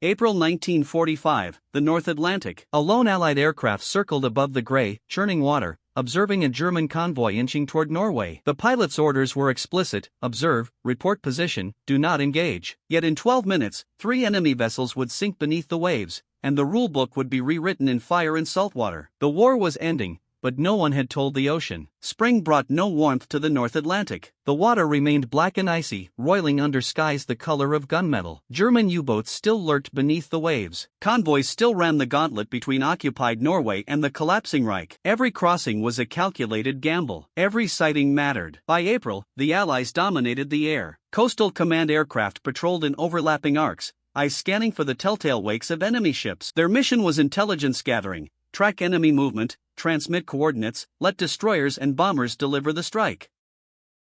April 1945, the North Atlantic. A lone Allied aircraft circled above the gray, churning water, observing a German convoy inching toward Norway. The pilot's orders were explicit: observe, report position, do not engage. Yet in 12 minutes, 3 enemy vessels would sink beneath the waves, and the rulebook would be rewritten in fire and salt water. The war was ending, but no one had told the ocean. Spring brought no warmth to the North Atlantic. The water remained black and icy, roiling under skies the color of gunmetal. German U-boats still lurked beneath the waves. Convoys still ran the gauntlet between occupied Norway and the collapsing Reich. Every crossing was a calculated gamble. Every sighting mattered. By April, the Allies dominated the air. Coastal Command aircraft patrolled in overlapping arcs, eyes scanning for the telltale wakes of enemy ships. Their mission was intelligence gathering: track enemy movement, transmit coordinates, let destroyers and bombers deliver the strike.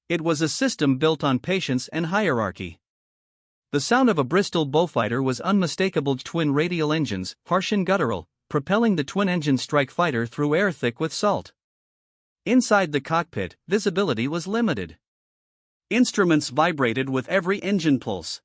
It was a system built on patience and hierarchy. The sound of a Bristol Beaufighter was unmistakable: twin radial engines, harsh and guttural, propelling the twin-engine strike fighter through air thick with salt. Inside the cockpit, visibility was limited. Instruments vibrated with every engine pulse.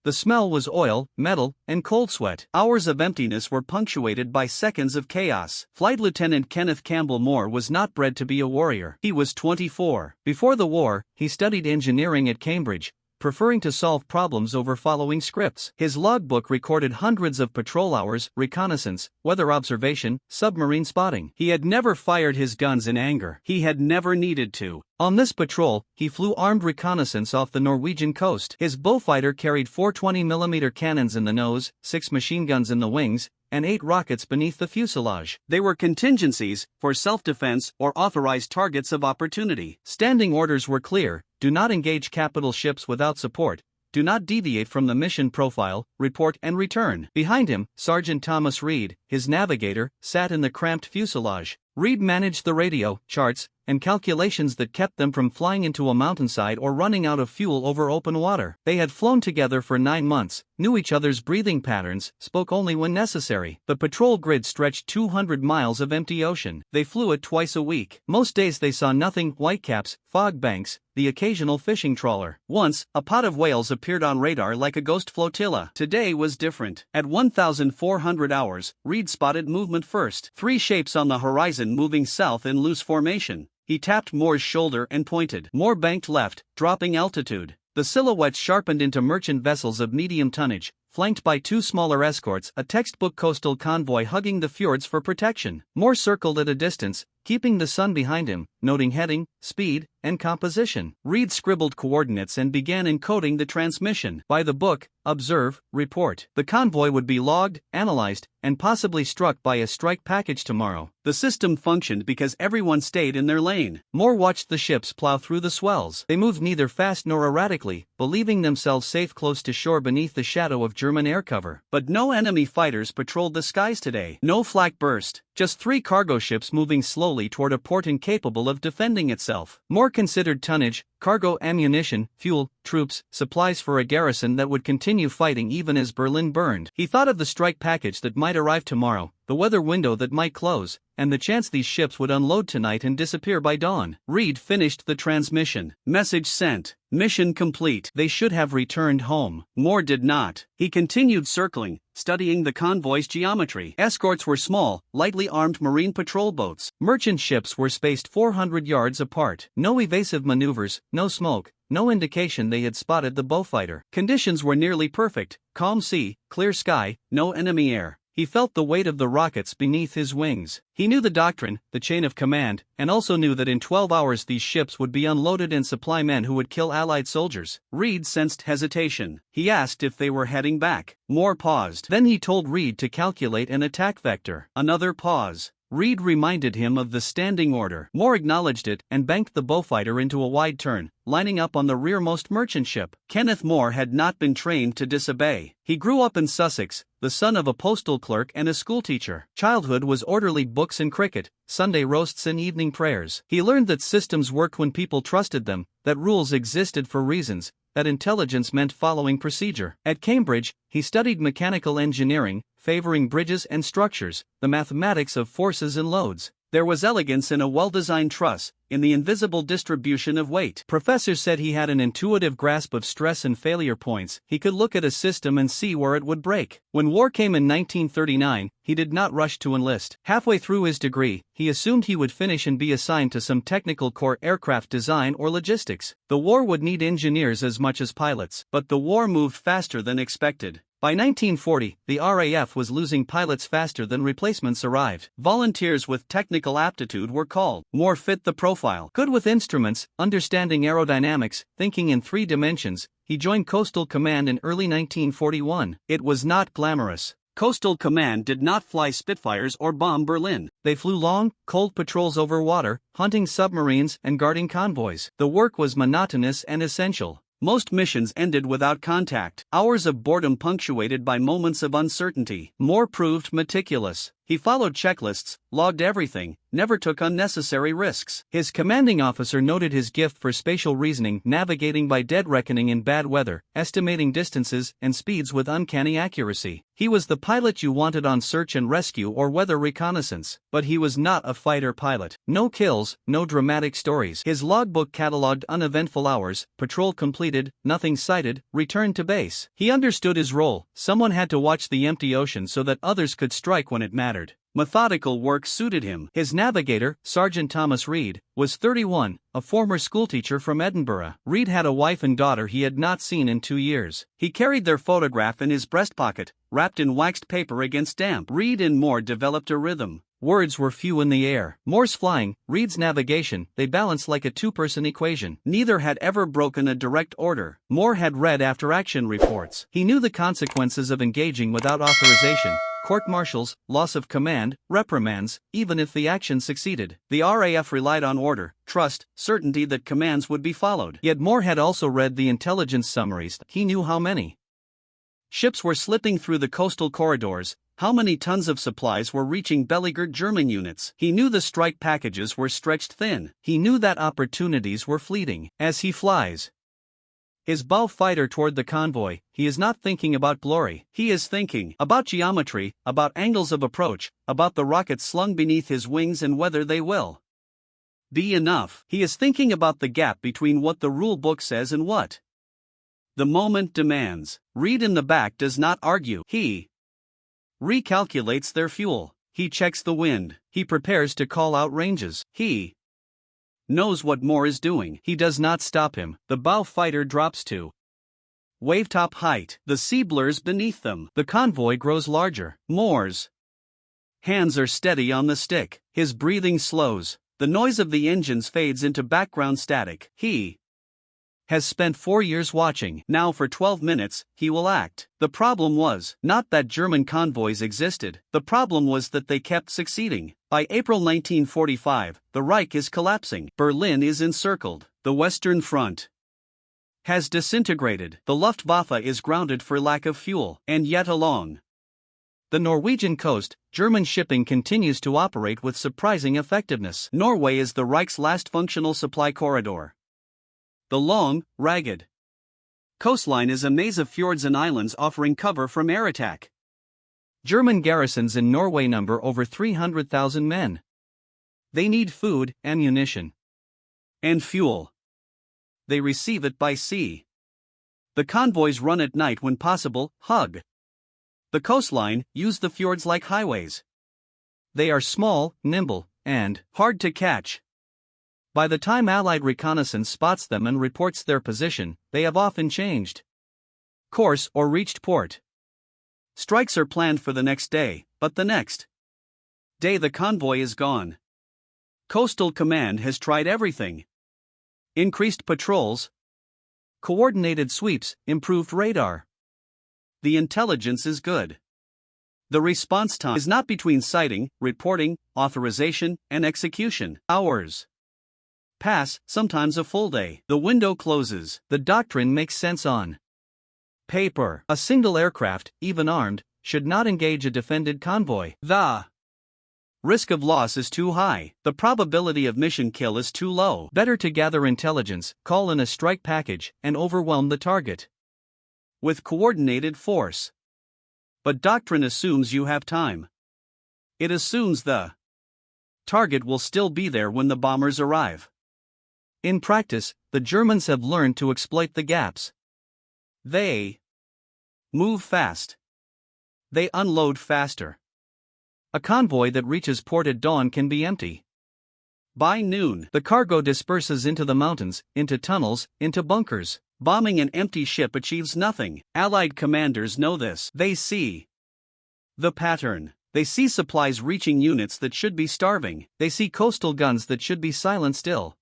The smell was oil, metal, and cold sweat. Hours of emptiness were punctuated by seconds of chaos. Flight Lieutenant Kenneth Campbell Moore was not bred to be a warrior. He was 24. Before the war, he studied engineering at Cambridge, preferring to solve problems over following scripts. His logbook recorded hundreds of patrol hours, reconnaissance, weather observation, submarine spotting. He had never fired his guns in anger. He had never needed to. On this patrol, he flew armed reconnaissance off the Norwegian coast. His Beaufighter carried 4 20mm cannons in the nose, 6 machine guns in the wings, and 8 rockets beneath the fuselage. They were contingencies, for self-defense or authorized targets of opportunity. Standing orders were clear: do not engage capital ships without support, do not deviate from the mission profile, report and return. Behind him, Sergeant Thomas Reed, his navigator, sat in the cramped fuselage. Reed managed the radio, charts, and calculations that kept them from flying into a mountainside or running out of fuel over open water. They had flown together for 9 months, knew each other's breathing patterns, spoke only when necessary. The patrol grid stretched 200 miles of empty ocean. They flew it twice a week. Most days they saw nothing: whitecaps, fog banks, the occasional fishing trawler. Once, a pod of whales appeared on radar like a ghost flotilla. Today was different. At 1,400 hours, Reed spotted movement first. 3 shapes on the horizon moving south in loose formation. He tapped Moore's shoulder and pointed. Moore banked left, dropping altitude. The silhouettes sharpened into merchant vessels of medium tonnage, flanked by 2 smaller escorts, a textbook coastal convoy hugging the fjords for protection. Moore circled at a distance, keeping the sun behind him, noting heading, speed, and composition. Reed scribbled coordinates and began encoding the transmission. By the book: observe, report. The convoy would be logged, analyzed, and possibly struck by a strike package tomorrow. The system functioned because everyone stayed in their lane. Moore watched the ships plow through the swells. They moved neither fast nor erratically, believing themselves safe close to shore beneath the shadow of German air cover. But no enemy fighters patrolled the skies today. No flak burst. Just 3 cargo ships moving slowly toward a port incapable of defending itself. Moore considered tonnage, cargo, ammunition, fuel, troops, supplies for a garrison that would continue fighting even as Berlin burned. He thought of the strike package that might arrive tomorrow, the weather window that might close, and the chance these ships would unload tonight and disappear by dawn. Reed finished the transmission. Message sent. Mission complete. They should have returned home. Moore did not. He continued circling, studying the convoy's geometry. Escorts were small, lightly armed marine patrol boats. Merchant ships were spaced 400 yards apart. No evasive maneuvers, no smoke, no indication they had spotted the Beaufighter. Conditions were nearly perfect: calm sea, clear sky, no enemy air. He felt the weight of the rockets beneath his wings. He knew the doctrine, the chain of command, and also knew that in 12 hours these ships would be unloaded and supply men who would kill Allied soldiers. Reed sensed hesitation. He asked if they were heading back. Moore paused. Then he told Reed to calculate an attack vector. Another pause. Reed reminded him of the standing order. Moore acknowledged it and banked the Beaufighter into a wide turn, lining up on the rearmost merchant ship. Kenneth Moore had not been trained to disobey. He grew up in Sussex, the son of a postal clerk and a schoolteacher. Childhood was orderly books and cricket, Sunday roasts and evening prayers. He learned that systems worked when people trusted them, that rules existed for reasons, that intelligence meant following procedure. At Cambridge, he studied mechanical engineering, favoring bridges and structures, the mathematics of forces and loads. There was elegance in a well-designed truss, in the invisible distribution of weight. Professors said he had an intuitive grasp of stress and failure points. He could look at a system and see where it would break. When war came in 1939, he did not rush to enlist. Halfway through his degree, he assumed he would finish and be assigned to some technical corps, aircraft design or logistics. The war would need engineers as much as pilots, but the war moved faster than expected. By 1940, the RAF was losing pilots faster than replacements arrived. Volunteers with technical aptitude were called. More fit the profile. Good with instruments, understanding aerodynamics, thinking in 3 dimensions, he joined Coastal Command in early 1941. It was not glamorous. Coastal Command did not fly Spitfires or bomb Berlin. They flew long, cold patrols over water, hunting submarines and guarding convoys. The work was monotonous and essential. Most missions ended without contact. Hours of boredom punctuated by moments of uncertainty. Moore proved meticulous. He followed checklists, logged everything, never took unnecessary risks. His commanding officer noted his gift for spatial reasoning, navigating by dead reckoning in bad weather, estimating distances and speeds with uncanny accuracy. He was the pilot you wanted on search and rescue or weather reconnaissance, but he was not a fighter pilot. No kills, no dramatic stories. His logbook cataloged uneventful hours, patrol completed, nothing sighted, returned to base. He understood his role. Someone had to watch the empty ocean so that others could strike when it mattered. Methodical work suited him. His navigator, Sergeant Thomas Reed, was 31, a former schoolteacher from Edinburgh. Reed had a wife and daughter he had not seen in 2 years. He carried their photograph in his breast pocket, wrapped in waxed paper against damp. Reed and Moore developed a rhythm. Words were few in the air. Moore's flying, Reed's navigation, they balanced like a 2-person equation. Neither had ever broken a direct order. Moore had read after-action reports. He knew the consequences of engaging without authorization. Court-martials, loss of command, reprimands, even if the action succeeded. The RAF relied on order, trust, certainty that commands would be followed. Yet Moore had also read the intelligence summaries. He knew how many ships were slipping through the coastal corridors, how many tons of supplies were reaching beleaguered German units. He knew the strike packages were stretched thin. He knew that opportunities were fleeting. As he flies his bow fighter toward the convoy, he is not thinking about glory. He is thinking about geometry, about angles of approach, about the rockets slung beneath his wings and whether they will be enough. He is thinking about the gap between what the rule book says and what the moment demands. Reed in the back does not argue. He recalculates their fuel. He checks the wind. He prepares to call out ranges. He knows what Moore is doing. He does not stop him. The bow fighter drops to wavetop height. The sea blurs beneath them. The convoy grows larger. Moore's hands are steady on the stick. His breathing slows. The noise of the engines fades into background static. He has spent 4 years watching. Now for 12 minutes, he will act. The problem was not that German convoys existed. The problem was that they kept succeeding. By April 1945, the Reich is collapsing. Berlin is encircled. The Western Front has disintegrated. The Luftwaffe is grounded for lack of fuel. And yet along the Norwegian coast, German shipping continues to operate with surprising effectiveness. Norway is the Reich's last functional supply corridor. The long, ragged coastline is a maze of fjords and islands offering cover from air attack. German garrisons in Norway number over 300,000 men. They need food, ammunition, and fuel. They receive it by sea. The convoys run at night when possible, hug the coastline, use the fjords like highways. They are small, nimble, and hard to catch. By the time Allied reconnaissance spots them and reports their position, they have often changed course or reached port. Strikes are planned for the next day, but the next day the convoy is gone. Coastal Command has tried everything. Increased patrols, coordinated sweeps, improved radar. The intelligence is good. The response time is not between sighting, reporting, authorization, and execution. Hours pass, sometimes a full day. The window closes. The doctrine makes sense on paper. A single aircraft, even armed, should not engage a defended convoy. The risk of loss is too high. The probability of mission kill is too low. Better to gather intelligence, call in a strike package, and overwhelm the target with coordinated force. But doctrine assumes you have time. It assumes the target will still be there when the bombers arrive. In practice, the Germans have learned to exploit the gaps. They move fast. They unload faster. A convoy that reaches port at dawn can be empty. By noon, the cargo disperses into the mountains, into tunnels, into bunkers. Bombing an empty ship achieves nothing. Allied commanders know this. They see the pattern. They see supplies reaching units that should be starving. They see coastal guns that should be silent still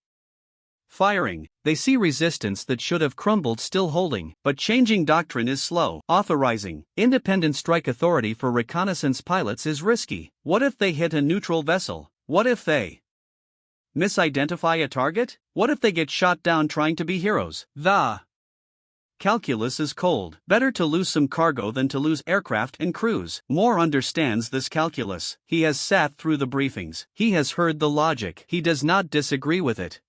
firing. They see resistance that should have crumbled still holding. But changing doctrine is slow. Authorizing independent strike authority for reconnaissance pilots is risky. What if they hit a neutral vessel? What if they misidentify a target? What if they get shot down trying to be heroes? The calculus is cold. Better to lose some cargo than to lose aircraft and crews. Moore understands this calculus. He has sat through the briefings. He has heard the logic. He does not disagree with it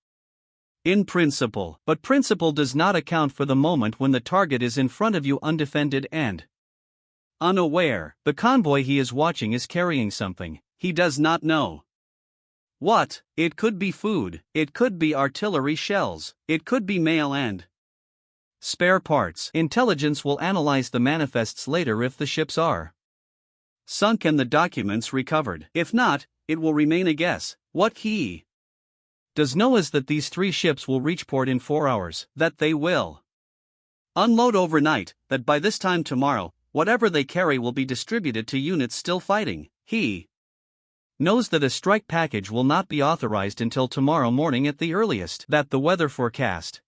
in principle. But principle does not account for the moment when the target is in front of you undefended and unaware. The convoy he is watching is carrying something. He does not know what. It could be food. It could be artillery shells. It could be mail and spare parts. Intelligence will analyze the manifests later if the ships are sunk and the documents recovered. If not, it will remain a guess. What he does know is that these 3 ships will reach port in 4 hours, that they will unload overnight, that by this time tomorrow, whatever they carry will be distributed to units still fighting. He knows that a strike package will not be authorized until tomorrow morning at the earliest, that the weather forecast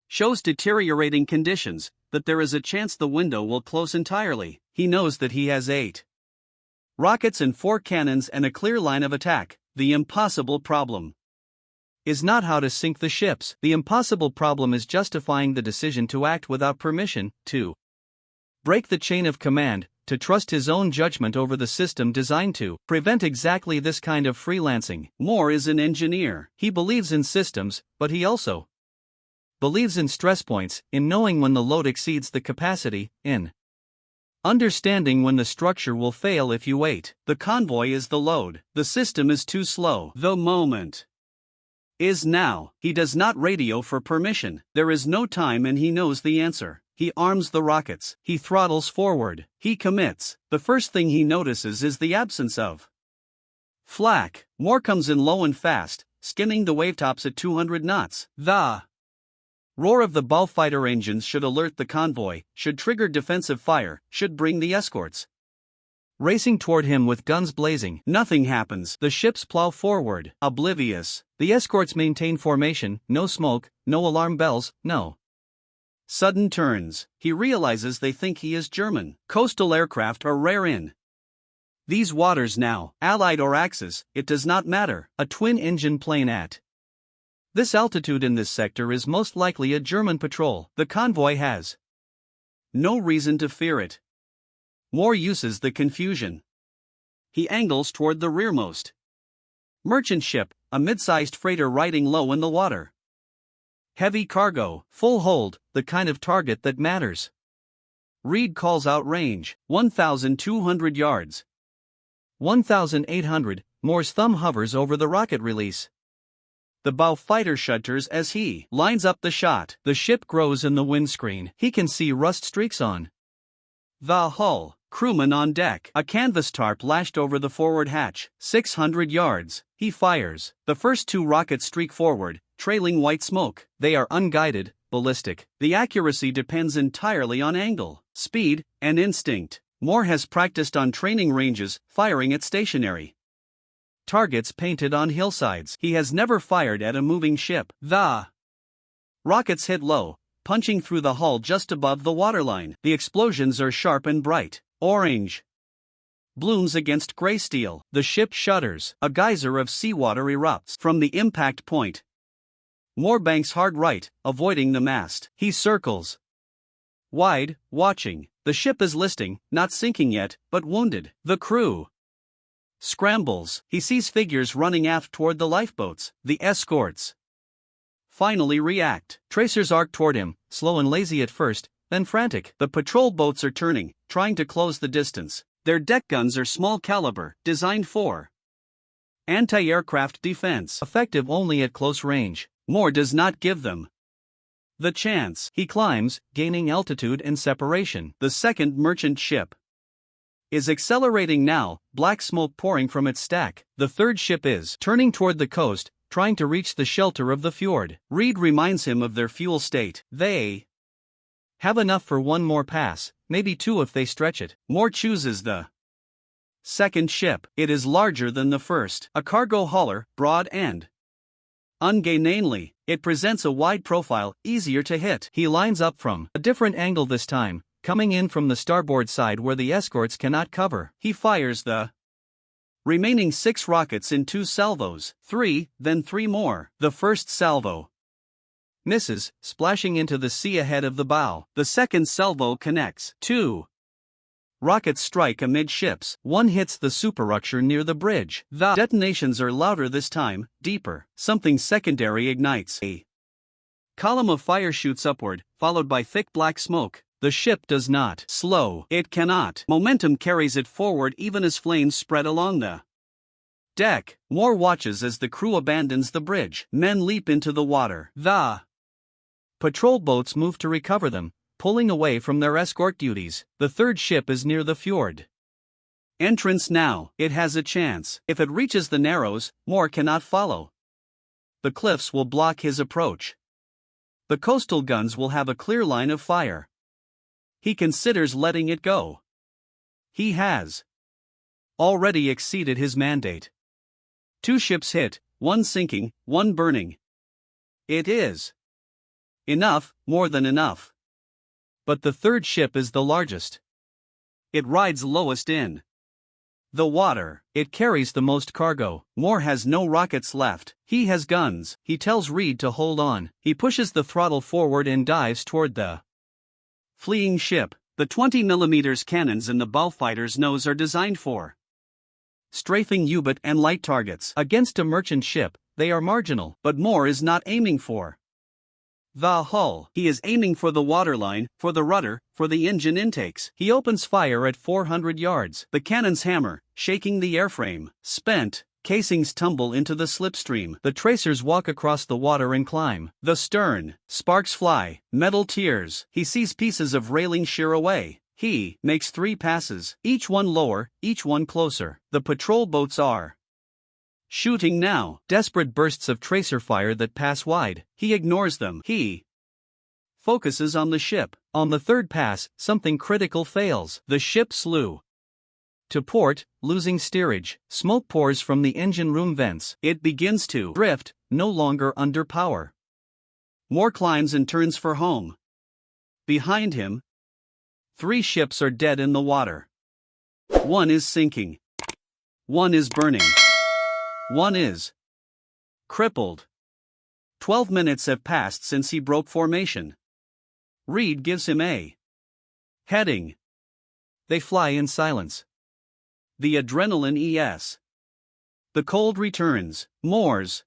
shows deteriorating conditions, that there is a chance the window will close entirely. He knows that he has 8 rockets and 4 cannons and a clear line of attack. The impossible problem is not how to sink the ships. The impossible problem is justifying the decision to act without permission, to break the chain of command, to trust his own judgment over the system designed to prevent exactly this kind of freelancing. Moore is an engineer. He believes in systems, but he also believes in stress points, in knowing when the load exceeds the capacity, in understanding when the structure will fail if you wait. The convoy is the load. The system is too slow. The moment is now. He does not radio for permission. There is no time and he knows the answer. He arms the rockets. He throttles forward. He commits. The first thing he notices is the absence of flak. Moore comes in low and fast, skimming the wavetops at 200 knots. The roar of the bow fighter engines should alert the convoy, should trigger defensive fire, should bring the escorts racing toward him with guns blazing. Nothing happens. The ships plow forward, oblivious. The escorts maintain formation, no smoke, no alarm bells, no sudden turns. He realizes they think he is German. Coastal aircraft are rare in these waters now. Allied or Axis, it does not matter. A twin-engine plane at this altitude in this sector is most likely a German patrol. The convoy has no reason to fear it. Moore uses the confusion. He angles toward the rearmost merchant ship, a mid-sized freighter riding low in the water. Heavy cargo, full hold, the kind of target that matters. Reed calls out range, 1,200 yards. 1,800, Moore's thumb hovers over the rocket release. The bow fighter shudders as he lines up the shot. The ship grows in the windscreen. He can see rust streaks on the hull. Crewman on deck. A canvas tarp lashed over the forward hatch. 600 yards. He fires. The first 2 rockets streak forward, trailing white smoke. They are unguided, ballistic. The accuracy depends entirely on angle, speed, and instinct. Moore has practiced on training ranges, firing at stationary targets painted on hillsides. He has never fired at a moving ship. The rockets hit low, punching through the hull just above the waterline. The explosions are sharp and bright. Orange blooms against gray steel. The ship shudders. A geyser of seawater erupts from the impact point. Moore banks hard right, avoiding the mast. He circles wide, watching. The ship is listing, not sinking yet, but wounded. The crew scrambles. He sees figures running aft toward the lifeboats. The escorts finally react. Tracers arc toward him, slow and lazy at first, then frantic. The patrol boats are turning, trying to close the distance. Their deck guns are small caliber, designed for Anti-aircraft defense. Effective only at close range. Moore does not give them the chance. He climbs, gaining altitude and separation. The second merchant ship is accelerating now, black smoke pouring from its stack. The third ship is turning toward the coast, trying to reach the shelter of the fjord. Reed reminds him of their fuel state. They have enough for one more pass, maybe two if they stretch it. Moore chooses the second ship. It is larger than the first. A cargo hauler, broad and ungainly. It presents a wide profile, easier to hit. He lines up from a different angle this time, coming in from the starboard side where the escorts cannot cover. He fires the remaining 6 rockets in 2 salvos, 3, then 3 more. The first salvo misses, splashing into the sea ahead of the bow. The second salvo connects. 2 rockets strike amidships. 1 hits the superstructure near the bridge. The detonations are louder this time, deeper. Something secondary ignites. A column of fire shoots upward, followed by thick black smoke. The ship does not slow. It cannot. Momentum carries it forward even as flames spread along the deck. Moore watches as the crew abandons the bridge. Men leap into the water. The patrol boats move to recover them, pulling away from their escort duties. The third ship is near the fjord entrance now. It has a chance. If it reaches the narrows, Moore cannot follow. The cliffs will block his approach. The coastal guns will have a clear line of fire. He considers letting it go. He has already exceeded his mandate. 2 ships hit, 1 sinking, 1 burning. It is enough, more than enough. But the third ship is the largest. It rides lowest in the water. It carries the most cargo. Moore has no rockets left. He has guns. He tells Reed to hold on. He pushes the throttle forward and dives toward the fleeing ship. The 20mm cannons in the bowfighter's nose are designed for strafing U-boat and light targets. Against a merchant ship, they are marginal. But Moore is not aiming for the hull. He is aiming for the waterline, for the rudder, for the engine intakes. He opens fire at 400 yards. The cannons hammer, shaking the airframe. Spent casings tumble into the slipstream. The tracers walk across the water and climb the stern. Sparks fly, metal tears. He sees pieces of railing shear away. He makes 3 passes, each one lower, each one closer. The patrol boats are shooting now. Desperate bursts of tracer fire that pass wide. He ignores them. He focuses on the ship. On the third pass, something critical fails. The ship slew to port, losing steerage. Smoke pours from the engine room vents. It begins to drift, no longer under power. Moore climbs and turns for home. Behind him, 3 ships are dead in the water. 1 is sinking. 1 is burning. 1 is crippled. 12 minutes have passed since he broke formation. Reed gives him a heading. They fly in silence. The adrenaline es. The cold returns. Moore's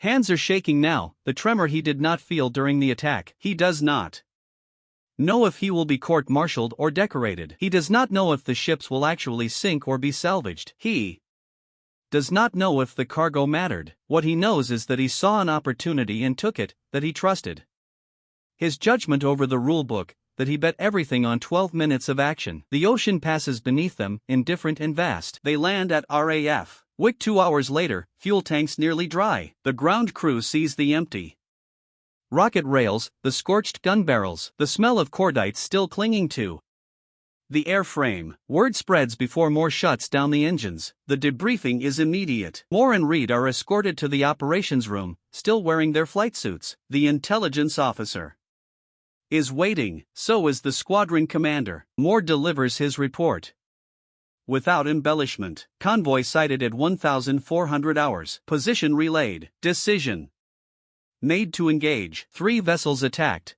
hands are shaking now, the tremor he did not feel during the attack. He does not know if he will be court-martialed or decorated. He does not know if the ships will actually sink or be salvaged. He does not know if the cargo mattered. What he knows is that he saw an opportunity and took it, that he trusted his judgment over the rulebook, that he bet everything on 12 minutes of action. The ocean passes beneath them, indifferent and vast. They land at RAF. Wick 2 hours later, fuel tanks nearly dry. The ground crew sees the empty rocket rails, the scorched gun barrels, the smell of cordite still clinging to the airframe. Word spreads before Moore shuts down the engines. The debriefing is immediate. Moore and Reed are escorted to the operations room, still wearing their flight suits. The intelligence officer is waiting, so is the squadron commander. Moore delivers his report without embellishment. Convoy sighted at 1,400 hours. Position relayed. Decision made to engage. 3 vessels attacked.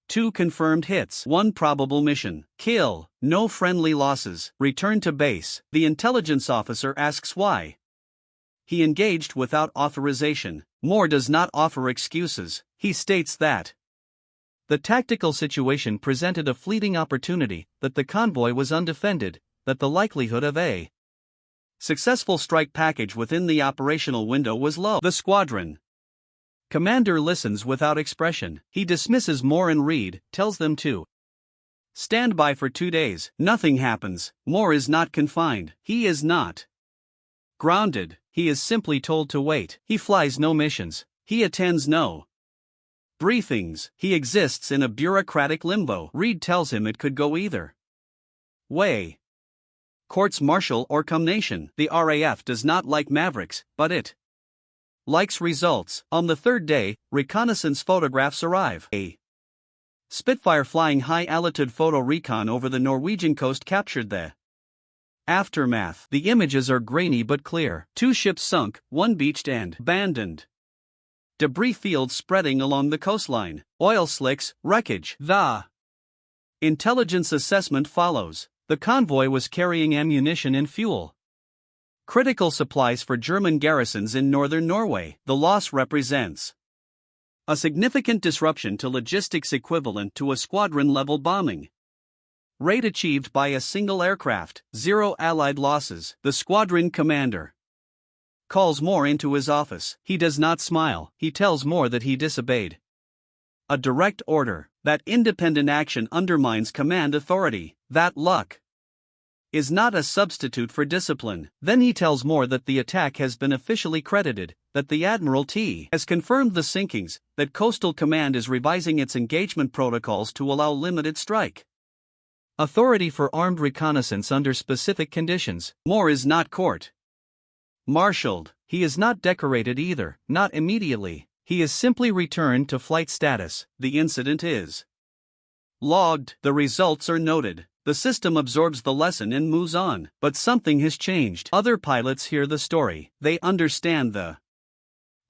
2 confirmed hits. 1 probable mission. Kill. No friendly losses. Return to base. The intelligence officer asks why he engaged without authorization. Moore does not offer excuses. He states that the tactical situation presented a fleeting opportunity, that the convoy was undefended, that the likelihood of a Successful strike package within the operational window was low. The squadron commander listens without expression. He dismisses Moore and Reed, tells them to stand by for 2 days. Nothing happens. Moore is not confined. He is not grounded. He is simply told to wait. He flies no missions. He attends no briefings. He exists in a bureaucratic limbo. Reed tells him it could go either way. Courts-martial or combination. The RAF does not like mavericks, but it likes results. On the 3rd day, reconnaissance photographs arrive. A Spitfire flying high-altitude photo recon over the Norwegian coast captured the aftermath. The images are grainy but clear. 2 ships sunk, 1 beached and abandoned. Debris fields spreading along the coastline. Oil slicks, wreckage. The intelligence assessment follows. The convoy was carrying ammunition and fuel. Critical supplies for German garrisons in northern Norway. The loss represents a significant disruption to logistics equivalent to a squadron-level bombing rate achieved by a single aircraft. 0 Allied losses. The squadron commander calls Moore into his office. He does not smile. He tells Moore that he disobeyed a direct order, that independent action undermines command authority, that luck is not a substitute for discipline. Then he tells Moore that the attack has been officially credited, that the Admiralty has confirmed the sinkings, that Coastal Command is revising its engagement protocols to allow limited strike authority for armed reconnaissance under specific conditions. Moore is not court-martialed. He is not decorated either, not immediately. He is simply returned to flight status. The incident is logged. The results are noted. The system absorbs the lesson and moves on. But something has changed. Other pilots hear the story. They understand the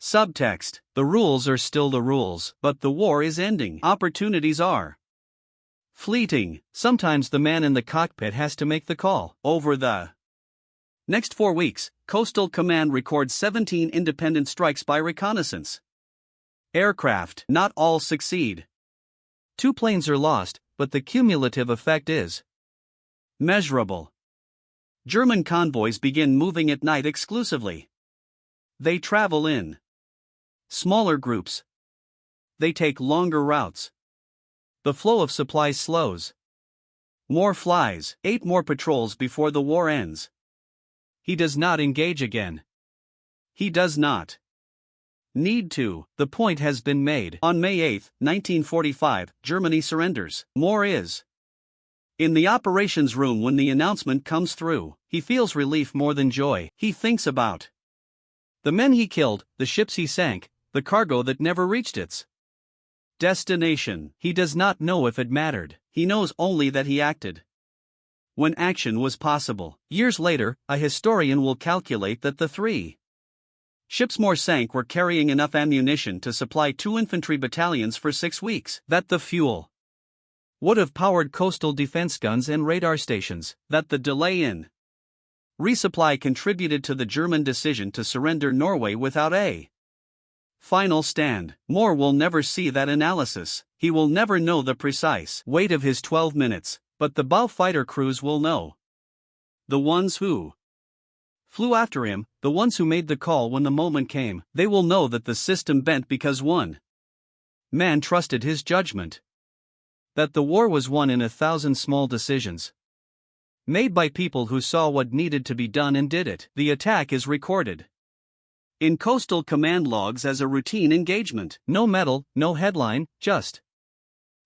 subtext. The rules are still the rules, but the war is ending. Opportunities are fleeting. Sometimes the man in the cockpit has to make the call. Over the next 4 weeks, Coastal Command records 17 independent strikes by reconnaissance aircraft. Not all succeed. 2 planes are lost, but the cumulative effect is measurable. German convoys begin moving at night exclusively. They travel in smaller groups. They take longer routes. The flow of supplies slows. Moore flies 8 more patrols before the war ends. He does not engage again. He does not need to. The point has been made. On May 8, 1945, Germany surrenders. Moore is in the operations room when the announcement comes through. He feels relief more than joy. He thinks about the men he killed, the ships he sank, the cargo that never reached its destination. He does not know if it mattered. He knows only that he acted when action was possible. Years later, a historian will calculate that the 3 ships Moore sank were carrying enough ammunition to supply 2 infantry battalions for 6 weeks. That the fuel would have powered coastal defense guns and radar stations. That the delay in resupply contributed to the German decision to surrender Norway without a final stand. Moore will never see that analysis. He will never know the precise weight of his 12 minutes, but the bow fighter crews will know. The ones who flew after him, the ones who made the call when the moment came, they will know that the system bent because one man trusted his judgment. That the war was won in 1,000 small decisions made by people who saw what needed to be done and did it. The attack is recorded in Coastal Command logs as a routine engagement. No medal, no headline, just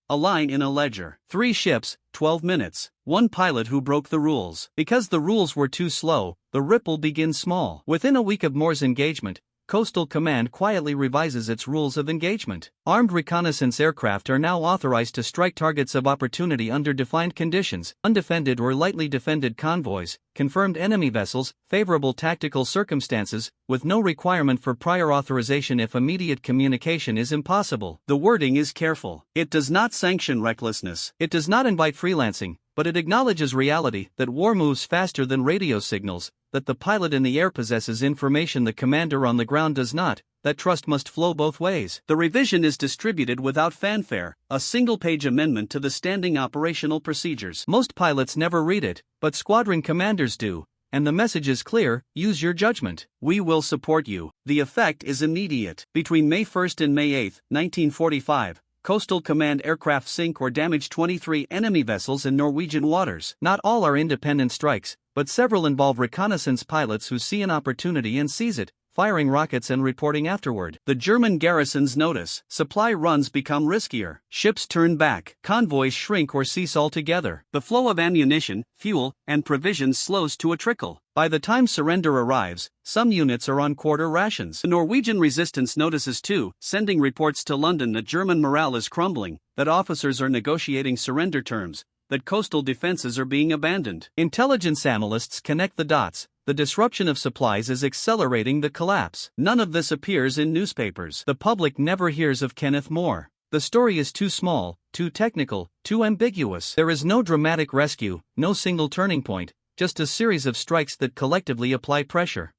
a line in a ledger. 3 ships, 12 minutes, 1 pilot who broke the rules. Because the rules were too slow, the ripple begins small. Within a week of Moore's engagement, Coastal Command quietly revises its rules of engagement. Armed reconnaissance aircraft are now authorized to strike targets of opportunity under defined conditions, undefended or lightly defended convoys, confirmed enemy vessels, favorable tactical circumstances, with no requirement for prior authorization if immediate communication is impossible. The wording is careful. It does not sanction recklessness. It does not invite freelancing, but it acknowledges reality, that war moves faster than radio signals, that the pilot in the air possesses information the commander on the ground does not, that trust must flow both ways. The revision is distributed without fanfare, a single-page amendment to the standing operational procedures. Most pilots never read it, but squadron commanders do, and the message is clear: use your judgment. We will support you. The effect is immediate. Between May 1 and May 8, 1945, Coastal Command aircraft sink or damage 23 enemy vessels in Norwegian waters. Not all are independent strikes, but several involve reconnaissance pilots who see an opportunity and seize it, firing rockets and reporting afterward. The German garrisons notice. Supply runs become riskier. Ships turn back. Convoys shrink or cease altogether. The flow of ammunition, fuel, and provisions slows to a trickle. By the time surrender arrives, some units are on quarter rations. The Norwegian resistance notices too, sending reports to London that German morale is crumbling, that officers are negotiating surrender terms, that coastal defenses are being abandoned. Intelligence analysts connect the dots. The disruption of supplies is accelerating the collapse. None of this appears in newspapers. The public never hears of Kenneth More. The story is too small, too technical, too ambiguous. There is no dramatic rescue, no single turning point, just a series of strikes that collectively apply pressure.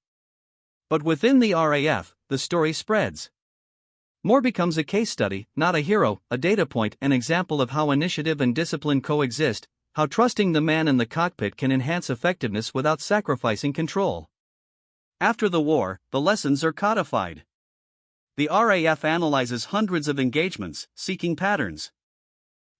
But within the RAF, the story spreads. More becomes a case study, not a hero, a data point, an example of how initiative and discipline coexist, how trusting the man in the cockpit can enhance effectiveness without sacrificing control. After the war, the lessons are codified. The RAF analyzes hundreds of engagements, seeking patterns.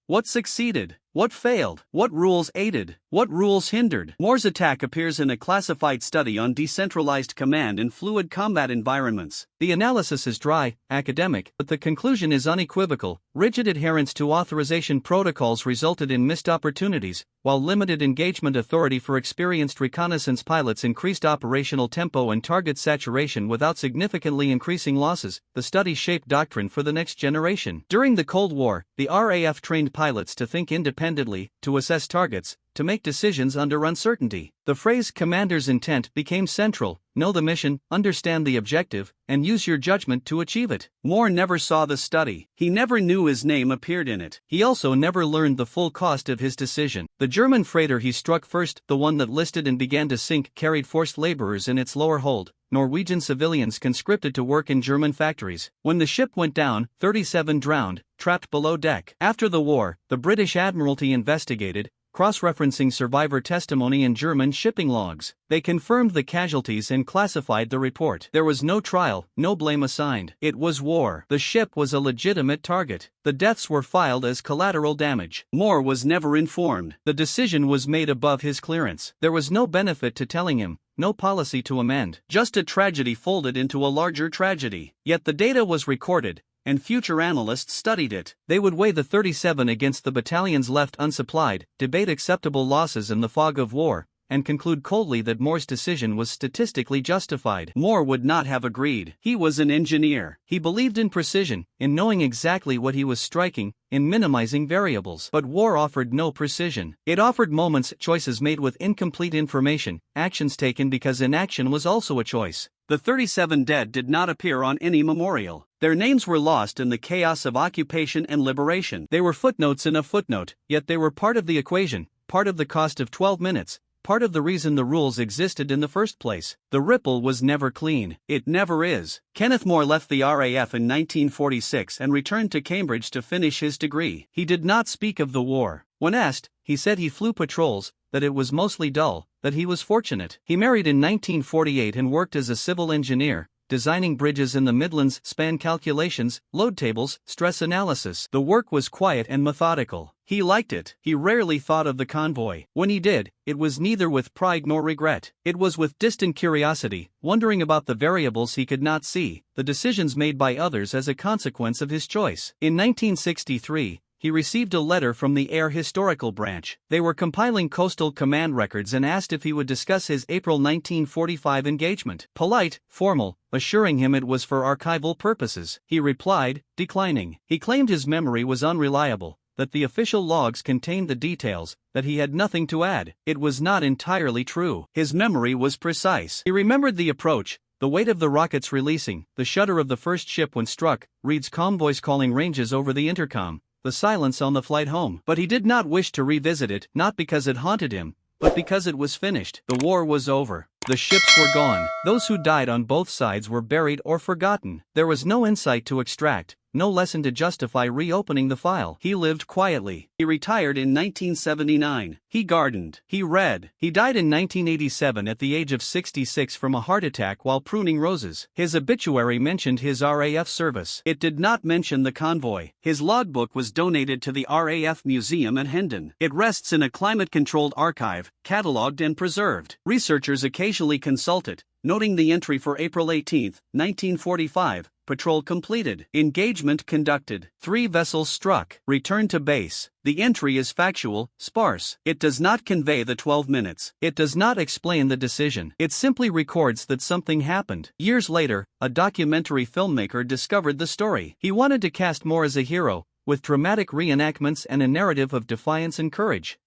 What succeeded? What failed? What rules aided? What rules hindered? Moore's attack appears in a classified study on decentralized command in fluid combat environments. The analysis is dry, academic, but the conclusion is unequivocal. Rigid adherence to authorization protocols resulted in missed opportunities, while limited engagement authority for experienced reconnaissance pilots increased operational tempo and target saturation without significantly increasing losses. The study shaped doctrine for the next generation. During the Cold War, the RAF trained pilots to think independently, to assess targets, to make decisions under uncertainty. The phrase "commander's intent" became central: know the mission, understand the objective, and use your judgment to achieve it. Moore never saw the study. He never knew his name appeared in it. He also never learned the full cost of his decision. The German freighter he struck first, the one that listed and began to sink, carried forced laborers in its lower hold, Norwegian civilians conscripted to work in German factories. When the ship went down, 37 drowned, trapped below deck. After the war, the British Admiralty investigated, cross-referencing survivor testimony in German shipping logs. They confirmed the casualties and classified the report. There was no trial, no blame assigned. It was war. The ship was a legitimate target. The deaths were filed as collateral damage. Moore was never informed. The decision was made above his clearance. There was no benefit to telling him, no policy to amend. Just a tragedy folded into a larger tragedy. Yet the data was recorded, and future analysts studied it. They would weigh the 37 against the battalions left unsupplied, debate acceptable losses in the fog of war, and conclude coldly that Moore's decision was statistically justified. Moore would not have agreed. He was an engineer. He believed in precision, in knowing exactly what he was striking, in minimizing variables. But war offered no precision. It offered moments, choices made with incomplete information, actions taken because inaction was also a choice. The 37 dead did not appear on any memorial. Their names were lost in the chaos of occupation and liberation. They were footnotes in a footnote, yet they were part of the equation, part of the cost of 12 minutes, part of the reason the rules existed in the first place. The ripple was never clean. It never is. Kenneth More left the RAF in 1946 and returned to Cambridge to finish his degree. He did not speak of the war. When asked, he said he flew patrols, that it was mostly dull, that he was fortunate. He married in 1948 and worked as a civil engineer, designing bridges in the Midlands, span calculations, load tables, stress analysis. The work was quiet and methodical. He liked it. He rarely thought of the convoy. When he did, it was neither with pride nor regret. It was with distant curiosity, wondering about the variables he could not see, the decisions made by others as a consequence of his choice. In 1963, he received a letter from the Air Historical Branch. They were compiling Coastal Command records and asked if he would discuss his April 1945 engagement. Polite, formal, assuring him it was for archival purposes. He replied, declining. He claimed his memory was unreliable, that the official logs contained the details, that he had nothing to add. It was not entirely true. His memory was precise. He remembered the approach, the weight of the rockets releasing, the shudder of the first ship when struck, Reed's calm voice calling ranges over the intercom, the silence on the flight home. But he did not wish to revisit it, not because it haunted him, but because it was finished. The war was over. The ships were gone. Those who died on both sides were buried or forgotten. There was no insight to extract, no lesson to justify reopening the file. He lived quietly. He retired in 1979. He gardened. He read. He died in 1987 at the age of 66 from a heart attack while pruning roses. His obituary mentioned his RAF service. It did not mention the convoy. His logbook was donated to the RAF Museum at Hendon. It rests in a climate-controlled archive, catalogued and preserved. Researchers occasionally consult it, noting the entry for April 18, 1945, patrol completed, engagement conducted, 3 vessels struck, return to base. The entry is factual, sparse. It does not convey the 12 minutes. It does not explain the decision. It simply records that something happened. Years later, a documentary filmmaker discovered the story. He wanted to cast Moore as a hero, with dramatic reenactments and a narrative of defiance and courage.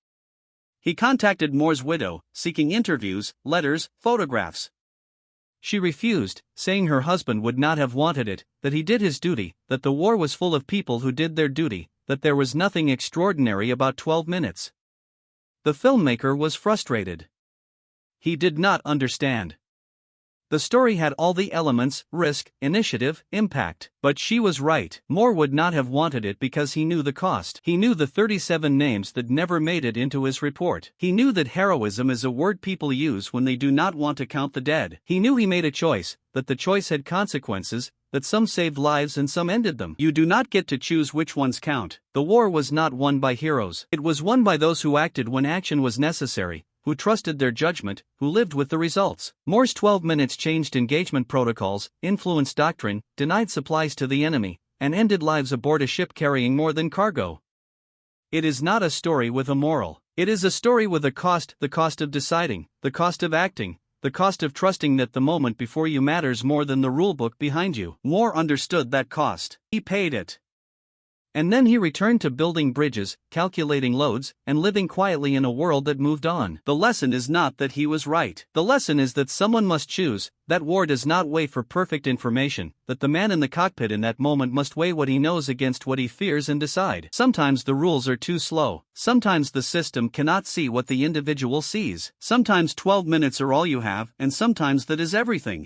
He contacted Moore's widow, seeking interviews, letters, photographs. She refused, saying her husband would not have wanted it, that he did his duty, that the war was full of people who did their duty, that there was nothing extraordinary about 12 minutes. The filmmaker was frustrated. He did not understand. The story had all the elements: risk, initiative, impact. But she was right. Moore would not have wanted it because he knew the cost. He knew the 37 names that never made it into his report. He knew that heroism is a word people use when they do not want to count the dead. He knew he made a choice, that the choice had consequences, that some saved lives and some ended them. You do not get to choose which ones count. The war was not won by heroes. It was won by those who acted when action was necessary, who trusted their judgment, who lived with the results. Moore's 12 minutes changed engagement protocols, influenced doctrine, denied supplies to the enemy, and ended lives aboard a ship carrying more than cargo. It is not a story with a moral. It is a story with a cost: the cost of deciding, the cost of acting, the cost of trusting that the moment before you matters more than the rulebook behind you. Moore understood that cost. He paid it. And then he returned to building bridges, calculating loads, and living quietly in a world that moved on. The lesson is not that he was right. The lesson is that someone must choose, that war does not wait for perfect information, that the man in the cockpit in that moment must weigh what he knows against what he fears and decide. Sometimes the rules are too slow. Sometimes the system cannot see what the individual sees. Sometimes 12 minutes are all you have, and sometimes that is everything.